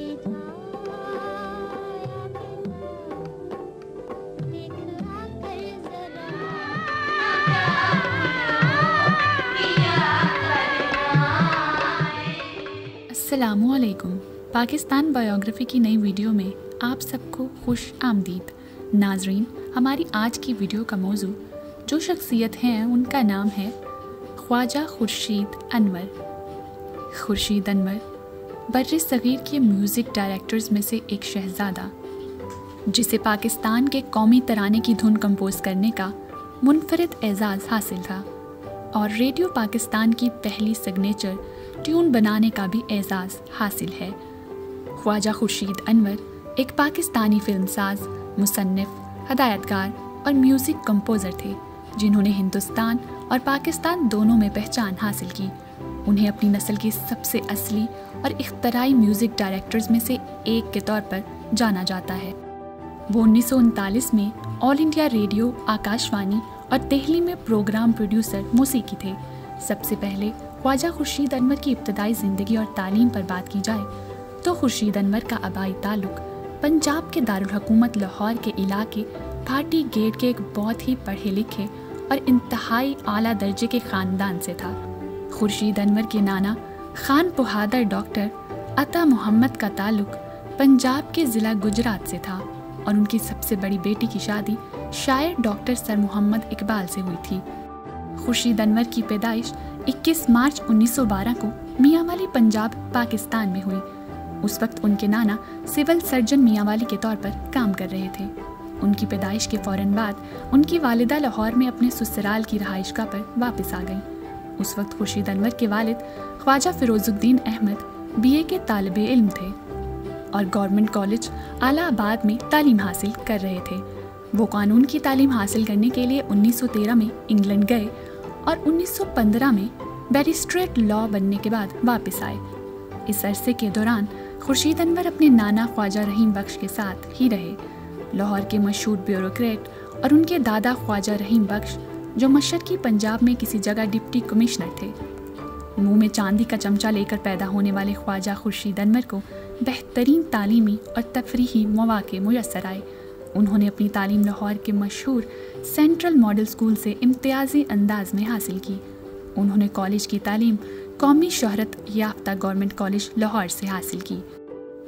अस्सलामुअलैकुम। पाकिस्तान बायोग्राफी की नई वीडियो में आप सबको खुश आमदीद। नाजरीन, हमारी आज की वीडियो का मौजू जो शख्सियत हैं उनका नाम है ख्वाजा खुर्शीद अनवर। खुर्शीद अनवर बर्र सग़ीर के म्यूज़िक डायरेक्टर्स में से एक शहज़ादा, जिसे पाकिस्तान के कौमी तराने की धुन कंपोज करने का मुनफरिद एज़ाज़ हासिल था और रेडियो पाकिस्तान की पहली सिग्नेचर ट्यून बनाने का भी एज़ाज़ हासिल है। ख्वाजा खुर्शीद अनवर एक पाकिस्तानी फिल्मसाज, मुसन्निफ़, हदायतकार और म्यूज़िक कंपोज़र थे जिन्होंने हिंदुस्तान और पाकिस्तान दोनों में पहचान हासिल की। उन्हें अपनी नस्ल के सबसे असली और इख्तराई म्यूज़िक डायरेक्टर्स में से एक के तौर पर जाना जाता है। वो 1939 में ऑल इंडिया रेडियो, आकाशवाणी और दिल्ली में प्रोग्राम प्रोड्यूसर मौसीकी थे। सबसे पहले ख्वाजा खुर्शीद अनवर की इब्तदाई ज़िंदगी और तालीम पर बात की जाए तो खुर्शीद अनवर का आबाई ताल्लुक़ पंजाब के दारुल हुकूमत लाहौर के इलाके भाटी गेट के एक बहुत ही पढ़े लिखे और इंतहाई आला दर्जे के ख़ानदान से था। खुर्शीद अनवर के नाना खान बहादुर डॉक्टर अता मोहम्मद का ताल्लुक़ पंजाब के ज़िला गुजरात से था और उनकी सबसे बड़ी बेटी की शादी शायर डॉक्टर सर मोहम्मद इकबाल से हुई थी। खुर्शीद अनवर की पैदाइश 21 मार्च 1912 को मियांवाली पंजाब, पाकिस्तान में हुई। उस वक्त उनके नाना सिविल सर्जन मियांवाली के तौर पर काम कर रहे थे। उनकी पैदाइश के फ़ौरन बाद उनकी वालिदा लाहौर में अपने ससुराल की रहाइशगाह पर वापस आ गईं। उस वक्त खुर्शीद अनवर के वालिद ख्वाजा फ़िरोज़ुद्दीन अहमद BA के तालिबे इल्म थे और गवर्नमेंट कॉलेज आलाबाद में तालीम हासिल कर रहे थे। वो कानून की तालीम हासिल करने के लिए 1913 में इंग्लैंड गए और 1915 में बैरिस्ट्रेट लॉ बनने के बाद वापस आए। इस अरसे के दौरान खुर्शीद अनवर अपने नाना ख्वाजा रहीम बख्श के साथ ही रहे। लाहौर के मशहूर ब्यूरोक्रेट और उनके दादा ख्वाजा रहीम बख्श, जो मशरकी पंजाब में किसी जगह डिप्टी कमिश्नर थे। मुंह में चांदी का चमचा लेकर पैदा होने वाले ख्वाजा खुर्शीद अनवर को बेहतरीन तालीमी और तफरीही मौक़े मुयस्सर आए। उन्होंने अपनी तालीम लाहौर के मशहूर सेंट्रल मॉडल स्कूल से इम्तियाजी अंदाज में हासिल की। उन्होंने कॉलेज की तालीम कौमी शोहरत याफ्ता गवर्नमेंट कॉलेज लाहौर से हासिल की।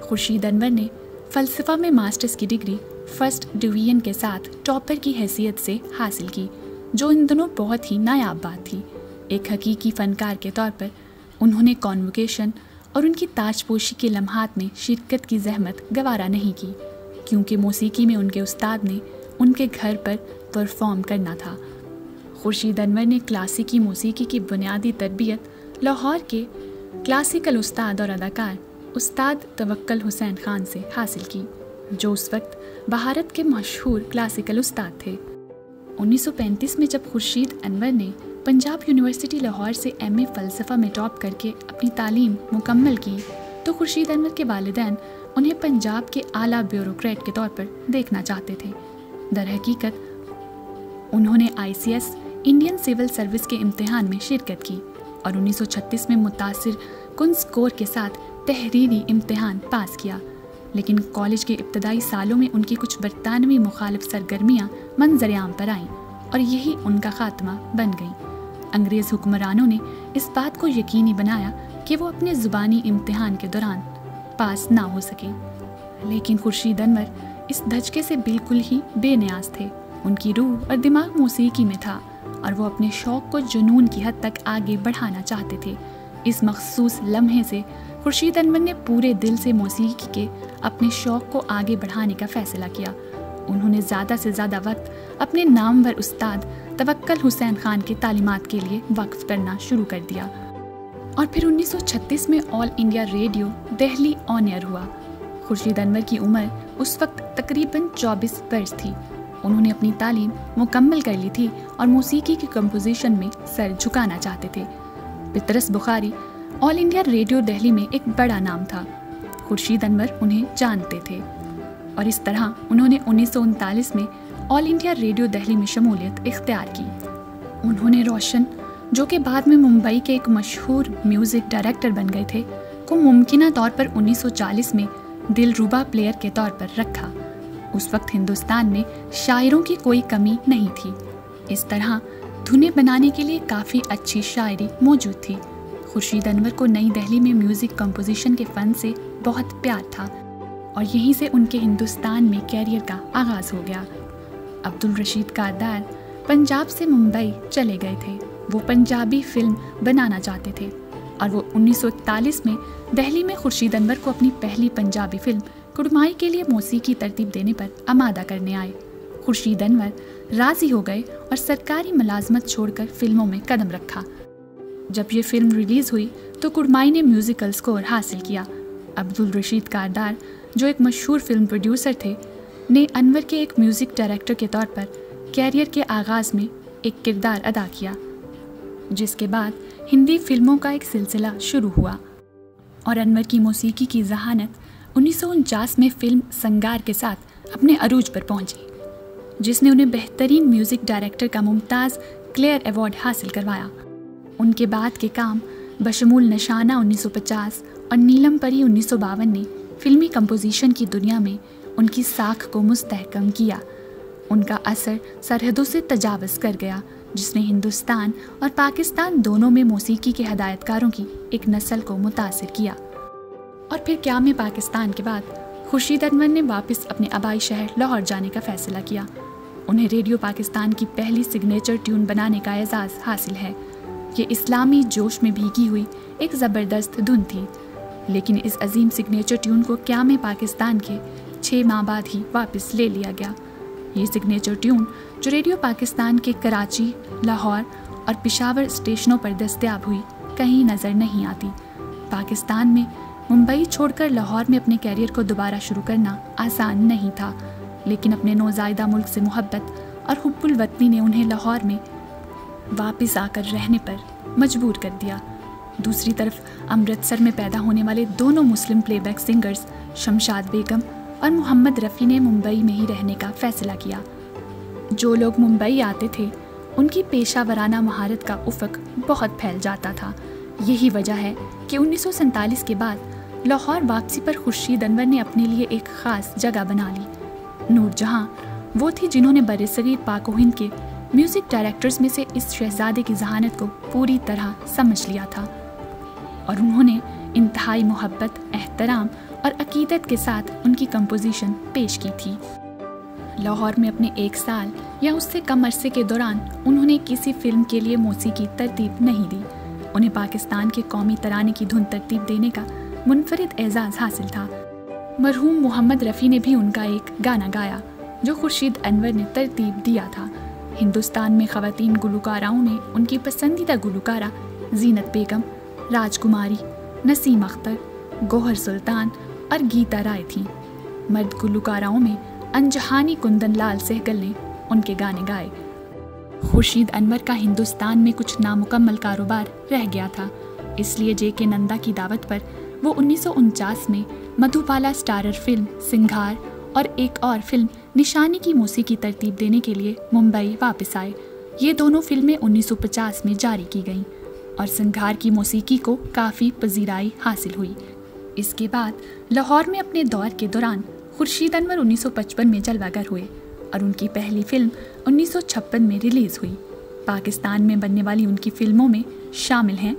खुर्शीद अनवर ने फ़लसफ़ा में मास्टर्स की डिग्री फर्स्ट डिवीज़न के साथ टॉपर की हैसियत से हासिल की, जो इन दोनों बहुत ही नायाब बात थी। एक हकीकी फ़नकार के तौर पर उन्होंने कॉन्वोकेशन और उनकी ताजपोशी के लम्हात में शिरकत की जहमत गवारा नहीं की, क्योंकि मौसीकी में उनके उस्ताद ने उनके घर पर परफॉर्म करना था। खुर्शीद अनवर ने क्लासिकी मौसीकी की बुनियादी तरबियत लाहौर के क्लासिकल उस्ताद और अदाकार उस्ताद तवक्कल हुसैन खान से हासिल की, जो उस वक्त भारत के मशहूर क्लासिकल उस्ताद थे। 1935 में जब खुर्शीद अनवर ने पंजाब यूनिवर्सिटी लाहौर से MA फ़लसफ़ा में टॉप करके अपनी तालीम मुकम्मल की तो खुर्शीद अनवर के वालिदैन उन्हें पंजाब के आला ब्यूरोक्रेट के तौर पर देखना चाहते थे। दर हकीकत उन्होंने ICS इंडियन सिविल सर्विस के इम्तिहान में शिरकत की और 1936 में मुतासिर कुन स्कोर के साथ तहरीरी इम्तिहान पास किया, लेकिन कॉलेज के इब्तदाई सालों में उनकी कुछ बरतानवी मुखालिफ सरगर्मियाँ मंजर-ए-आम पर आईं और यही उनका खात्मा बन गई। अंग्रेज़ हुक्मरानों ने इस बात को यकीनी बनाया कि वो अपने ज़ुबानी इम्तिहान के दौरान पास ना हो सके, लेकिन खुर्शीद अनवर इस धचके से बिल्कुल ही बेनियाज थे। उनकी रूह और दिमाग मौसीकी में था और वो अपने शौक़ को जुनून की हद तक आगे बढ़ाना चाहते थे। इस मखसूस लम्हे से खुर्शीद अनवर ने पूरे दिल से मौसीकी के अपने शौक़ को आगे बढ़ाने का फ़ैसला किया। उन्होंने ज़्यादा से ज़्यादा वक्त अपने नामवर उस्ताद तवक्कल हुसैन खान की तालीमात के लिए वक्फ करना शुरू कर दिया और फिर 1936 में all India radio Delhi on air हुआ। खुर्शीद अनवर की उम्र उस वक्त तकरीबन 24 वर्ष थी। उन्होंने अपनी तालीम मुकम्मल कर ली थी और मौसीकी की कंपोजिशन में सर झुकाना चाहते थे। Patras Bukhari all India radio Delhi में एक बड़ा नाम था। खुर्शीद अनवर उन्हें जानते थे और इस तरह उन्होंने 1939 में ऑल इंडिया रेडियो दिल्ली में शमूलियत इख्तियार की। उन्होंने रोशन, जो कि बाद में मुंबई के एक मशहूर म्यूज़िक डायरेक्टर बन गए थे, को मुमकिना तौर पर 1940 में दिलरुबा प्लेयर के तौर पर रखा। उस वक्त हिंदुस्तान में शायरों की कोई कमी नहीं थी। इस तरह धुनें बनाने के लिए काफ़ी अच्छी शायरी मौजूद थी। खुर्शीद अनवर को नई दिल्ली में म्यूज़िक कंपोजिशन के फ़न से बहुत प्यार था और यहीं से उनके हिंदुस्तान में कैरियर का आगाज़ हो गया। अब्दुल रशीद कारदार पंजाब से मुंबई चले गए थे। वो पंजाबी फिल्म बनाना चाहते थे और वो 1941 में दिल्ली में खुर्शीद अनवर को अपनी पहली पंजाबी फिल्म कुड़माई के लिए मौसीकी तरतीब देने पर आमादा करने आए। खुर्शीद अनवर राज़ी हो गए और सरकारी मुलाजमत छोड़कर फिल्मों में कदम रखा। जब ये फिल्म रिलीज़ हुई तो कुड़माई ने म्यूज़िकल स्कोर हासिल किया। अब्दुल रशीद कारदार, जो एक मशहूर फिल्म प्रोड्यूसर थे, ने अनवर के एक म्यूज़िक डायरेक्टर के तौर पर कैरियर के आगाज़ में एक किरदार अदा किया, जिसके बाद हिंदी फिल्मों का एक सिलसिला शुरू हुआ और अनवर की मौसीकी की जहानत 1949 में फिल्म संगार के साथ अपने अरूज पर पहुंची, जिसने उन्हें बेहतरीन म्यूज़िक डायरेक्टर का मुमताज़ क्लेयर अवार्ड हासिल करवाया। उनके बाद के काम बशमूल निशाना 1950 और नीलम परी 1952 ने फिल्मी कंपोजिशन की दुनिया में उनकी साख को मुस्तहकम किया। उनका असर सरहदों से तजावज़ कर गया, जिसने हिंदुस्तान और पाकिस्तान दोनों में मौसीकी के हदायतकारों की एक नस्ल को मुतासिर किया। और फिर क्या में पाकिस्तान के बाद खुर्शीद अनवर ने वापस अपने आबाई शहर लाहौर जाने का फ़ैसला किया। उन्हें रेडियो पाकिस्तान की पहली सिग्नेचर ट्यून बनाने का एजाज़ हासिल है। ये इस्लामी जोश में भीगी हुई एक ज़बरदस्त धुन थी, लेकिन इस अजीम सिग्नेचर ट्यून को क्या में पाकिस्तान के 6 माह बाद ही वापस ले लिया गया। ये सिग्नेचर ट्यून जो रेडियो पाकिस्तान के कराची, लाहौर और पेशावर स्टेशनों पर दस्तयाब हुई, कहीं नज़र नहीं आती। पाकिस्तान में मुंबई छोड़कर लाहौर में अपने कैरियर को दोबारा शुरू करना आसान नहीं था, लेकिन अपने नौज़ायदा मुल्क से मोहब्बत और हुब्बुल वतनी ने उन्हें लाहौर में वापस आकर रहने पर मजबूर कर दिया। दूसरी तरफ अमृतसर में पैदा होने वाले दोनों मुस्लिम प्लेबैक सिंगर्स शमशाद बेगम और मोहम्मद रफ़ी ने मुंबई में ही रहने का फ़ैसला किया। जो लोग मुंबई आते थे, उनकी पेशा वराना महारत का उफ़क़ बहुत फैल जाता था। यही वजह है कि 1947 के बाद लाहौर वापसी पर खुर्शीद अनवर ने अपने लिए एक ख़ास जगह बना ली। नूर जहाँ वो थी जिन्होंने बरसगीर पाक व हिंद के म्यूज़िक डायरेक्टर्स में से इस शहजादे की जहानत को पूरी तरह समझ लिया था और उन्होंने इंतहाई मोहब्बत, एहतराम और अकीदत के साथ उनकी कंपोजिशन पेश की थी। लाहौर में अपने 1 साल या उससे कम अरसे के दौरान उन्होंने किसी फिल्म के लिए मौसीकी तरतीब नहीं दी। उन्हें पाकिस्तान के कौमी तराने की धुन तरतीब देने का मुनफरिद एजाज़ हासिल था। मरहूम मोहम्मद रफ़ी ने भी उनका एक गाना गाया जो खुर्शीद अनवर ने तरतीब दिया था। हिंदुस्तान में ख़वातीन गुलकाराओं में उनकी पसंदीदा गुलकारा जीनत बेगम, राजकुमारी, नसीम अख्तर, गौहर सुल्तान और गीता राय थीं। मर्द गुलकाराओं में अनजहानी कुंदन लाल सहगल ने उनके गाने गाए। खुर्शीद अनवर का हिंदुस्तान में कुछ नामुकम्मल कारोबार रह गया था, इसलिए जे.के. नंदा की दावत पर वो 1949 में मधुबाला स्टारर फिल्म सिंघार और एक और फिल्म निशानी की मौसीकी तरतीब देने के लिए मुंबई वापस आए। ये दोनों फिल्में 1950 में जारी की गईं और सिंघार की मौसीकी को काफ़ी पजीराई हासिल हुई। इसके बाद लाहौर में अपने दौर के दौरान खुर्शीद अनवर 1955 में जलवागर हुए और उनकी पहली फिल्म 1956 में रिलीज़ हुई। पाकिस्तान में बनने वाली उनकी फिल्मों में शामिल हैं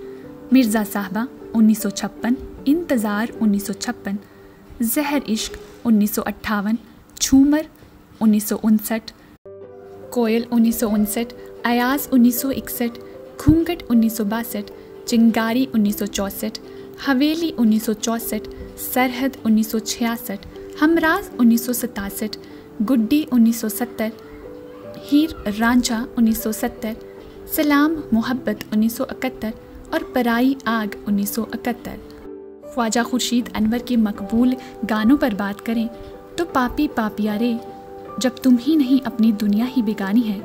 मिर्ज़ा साहबा 1956, इंतज़ार 1956, ज़हर इश्क 1958, झूमर 1959, कोयल 1959, अयाज 1961, घूंघट 1962, चिंगारी 1964, हवेली 1964, सरहद 1966, हमराज 1967, गुड्डी 1970, हीर रांझा 1970, सलाम मोहब्बत 1971 और पराई आग 1971। ख्वाजा खुर्शीद अनवर के मकबूल गानों पर बात करें तो पापी पापिया रे, जब तुम ही नहीं अपनी दुनिया ही बेगानी है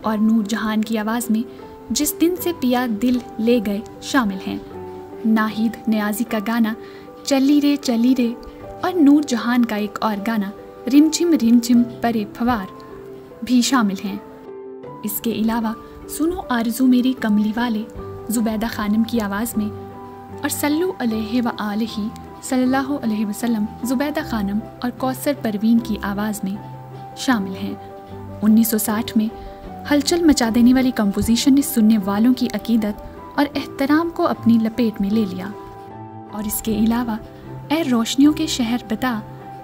और नूर जहान की आवाज़ में जिस दिन से पिया दिल ले गए शामिल हैं। नाहिद नियाज़ी का गाना चली रे और नूर जहान का एक और गाना रिमझिम परे फवार भी शामिल हैं। इसके अलावा सुनो आरज़ू मेरी कमली वाले जुबैदा खानम की आवाज़ में और सल्लू अलैहि व आलिही सल्लल्लाहु अलैहि वसल्लम, जुबैदा खानम और कौसर परवीन की आवाज़ में शामिल हैं। 1960 में हलचल मचा देने वाली कंपोजिशन ने सुनने वालों की अकीदत और एहतराम को अपनी लपेट में ले लिया। और इसके अलावा ए रोशनियों के शहर बता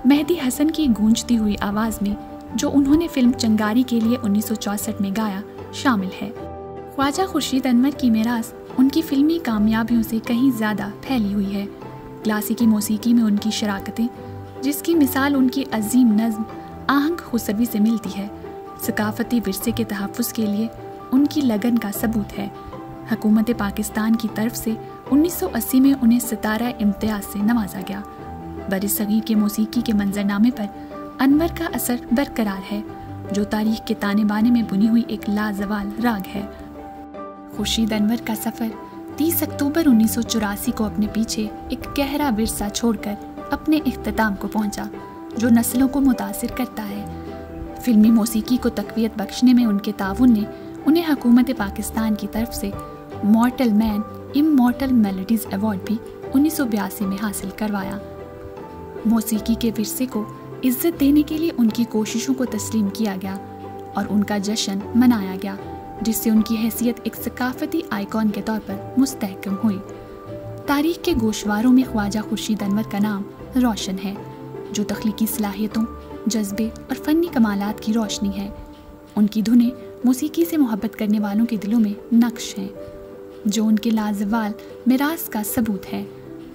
मेहदी हसन की गूंजती हुई आवाज़ में जो उन्होंने फिल्म चिंगारी के लिए 1964 में गाया शामिल है। ख्वाजा खुर्शीद अनवर की मीरास उनकी फिल्मी कामयाबियों से कहीं ज़्यादा फैली हुई है। क्लासिकी मौसीकी में उनकी शराकतें, जिसकी मिसाल उनकी अजीम नज़्म आहंग खुसरवी से मिलती है, सकाफती विरसे के तहफ़्फ़ुज़ के लिए उनकी लगन का सबूत है। हुकूमत पाकिस्तान की तरफ से 1980 में उन्हें सितारा इम्तियाज़ से नवाजा गया। बरसगीर के मौसीकी के मंजरनामे पर अनवर का असर बरकरार है, जो तारीख के ताने बाने में बुनी हुई एक लाजवाल राग है। खुर्शीद अनवर का सफ़र 30 अक्टूबर 1984 को अपने पीछे एक गहरा विरसा छोड़कर अपने इख्तिताम को पहुंचा, जो नस्लों को मुतासिर करता है। फिल्मी मौसीकी को तक़वियत बख्शने में उनके ताउन ने उन्हें हुकूमत पाकिस्तान की तरफ से मॉर्टल मैन इमॉर्टल मेलोडीज़ अवार्ड भी 1982 में हासिल करवाया। मौसीकी के विरसे को इज्जत देने के लिए उनकी कोशिशों को तस्लीम किया गया और उनका जश्न मनाया गया, जिससे उनकी हैसियत एक सकाफती आइकॉन के तौर पर मुस्तहकम हुई। तारीख के गोशवारों में ख्वाजा खुर्शीद अनवर का नाम रोशन है, जो तख्लीकी सलाहियतों, जज्बे और फ़नी कमालात की रोशनी है। उनकी धुनें मौसीकी से मोहब्बत करने वालों के दिलों में नक्श हैं, जो उनके लाजवाल मिरास का सबूत है।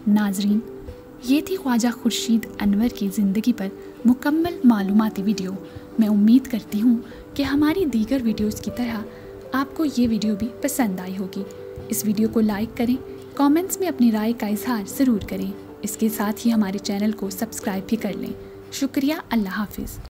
नाजरीन, ये थी ख्वाजा खुर्शीद अनवर की ज़िंदगी पर मुकम्मल मालूमाती वीडियो। मैं उम्मीद करती हूँ कि हमारी दीगर वीडियोज़ की तरह आपको ये वीडियो भी पसंद आई होगी। इस वीडियो को लाइक करें, कमेंट्स में अपनी राय का इजहार ज़रूर करें। इसके साथ ही हमारे चैनल को सब्सक्राइब भी कर लें। शुक्रिया। अल्लाह हाफिज़।